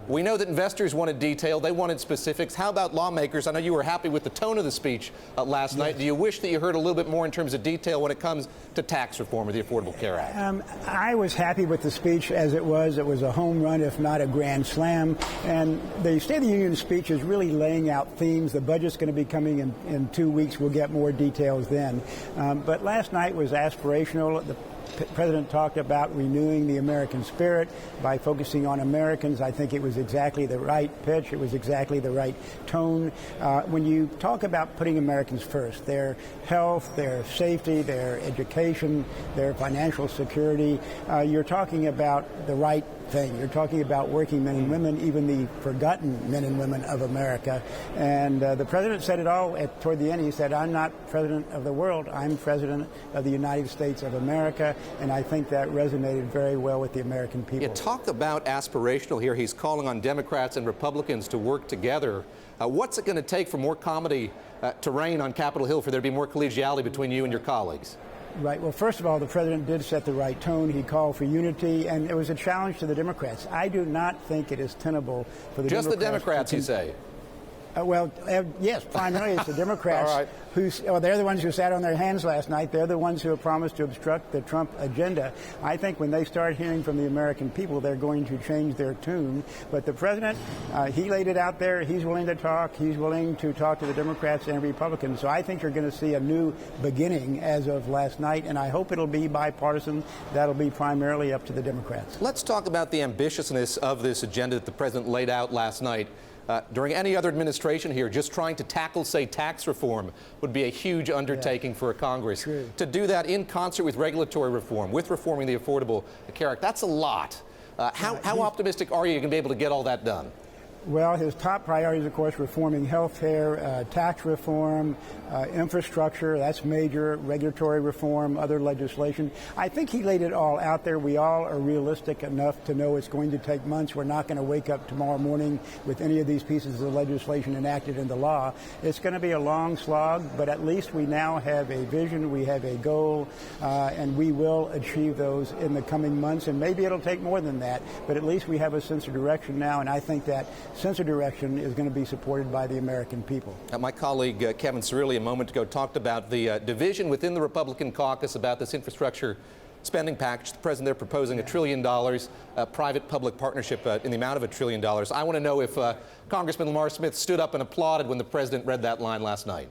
We know that investors wanted detail. They wanted specifics. How about lawmakers? I know you were happy with the tone of the speech last night. Do you wish that you heard a little bit more in terms of detail when it comes to tax reform or the Affordable Care Act? I was happy with the speech as it was. It was a home run, if not a grand slam. And the State of the Union speech is really laying out themes. The budget's going to be coming in 2 weeks. We'll get more details then. But last night was aspirational. The President talked about renewing the American spirit by focusing on Americans. I think it was exactly the right pitch. It was exactly the right tone. When you talk about putting Americans first, their health, their safety, their education, their financial security, you're talking about the right thing. You're talking about working men and women, even the forgotten men and women of America. And the president said it all toward the end. He said, I'm not president of the world. I'm president of the United States of America. And I think that resonated very well with the American people. You talk about aspirational here. He's calling on Democrats and Republicans to work together. What's it going to take for more comedy to reign on Capitol Hill, for there to be more collegiality between you and your colleagues? Right. Well, first of all, the president did set the right tone. He called for unity, and it was a challenge to the Democrats. I do not think it is tenable for the Just the Democrats, you say? Yes, primarily it's the Democrats. All right. They're the ones who sat on their hands last night. They're the ones who have promised to obstruct the Trump agenda. I think when they start hearing from the American people, they're going to change their tune. But the president, he laid it out there. He's willing to talk. He's willing to talk to the Democrats and Republicans. So I think you're going to see a new beginning as of last night, and I hope it'll be bipartisan. That'll be primarily up to the Democrats. Let's talk about the ambitiousness of this agenda that the president laid out last night. During any other administration here, just trying to tackle, say, tax reform would be a huge undertaking for a Congress. True. To do that in concert with regulatory reform, with reforming the Affordable Care Act, that's a lot. How optimistic are you going to be able to get all that done? Well, his top priorities, of course, reforming health care, tax reform, infrastructure, that's major, regulatory reform, other legislation. I think he laid it all out there. We all are realistic enough to know it's going to take months. We're not going to wake up tomorrow morning with any of these pieces of legislation enacted into law. It's going to be a long slog, but at least we now have a vision, we have a goal, and we will achieve those in the coming months. And maybe it'll take more than that, but at least we have a sense of direction now, and I think that sense of direction is going to be supported by the American people. My colleague Kevin Cirilli a moment ago talked about the division within the Republican caucus about this infrastructure spending package. The president there proposing $1 trillion, private-public partnership in the amount of $1 trillion. I want to know if Congressman Lamar Smith stood up and applauded when the president read that line last night.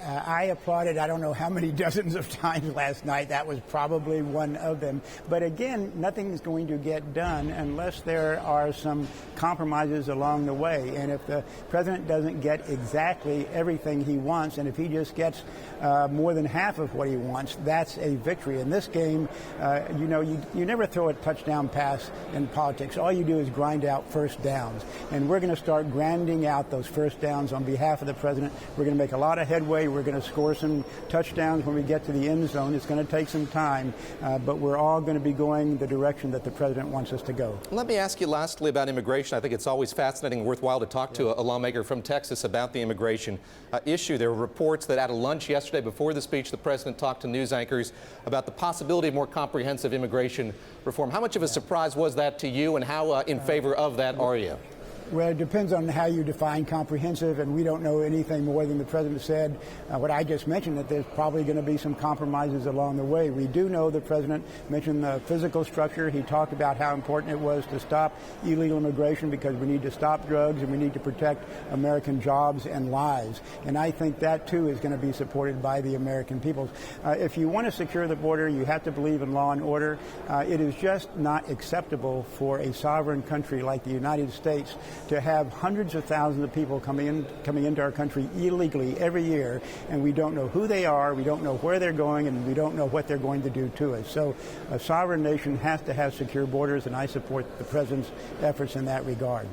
I applauded, I don't know how many dozens of times last night. That was probably one of them. But again, nothing's going to get done unless there are some compromises along the way. And if the president doesn't get exactly everything he wants, and if he just gets more than half of what he wants, that's a victory. In this game, you never throw a touchdown pass in politics. All you do is grind out first downs. And we're going to start grinding out those first downs on behalf of the president. We're going to make a lot of headway. We're going to score some touchdowns when we get to the end zone. It's going to take some time, but we're all going to be going the direction that the president wants us to go. Let me ask you lastly about immigration. I think it's always fascinating and worthwhile to talk to a lawmaker from Texas about the immigration issue. There were reports that at a lunch yesterday before the speech, the president talked to news anchors about the possibility of more comprehensive immigration reform. How much of a surprise was that to you, and how in favor of that are you? Well, it depends on how you define comprehensive, and we don't know anything more than the president said. What I just mentioned, that there's probably going to be some compromises along the way. We do know the president mentioned the physical structure. He talked about how important it was to stop illegal immigration because we need to stop drugs and we need to protect American jobs and lives. And I think that, too, is going to be supported by the American people. If you want to secure the border, you have to believe in law and order. It is just not acceptable for a sovereign country like the United States to have hundreds of thousands of people coming into our country illegally every year, and we don't know who they are, we don't know where they're going, and we don't know what they're going to do to us. So a sovereign nation has to have secure borders, and I support the president's efforts in that regard.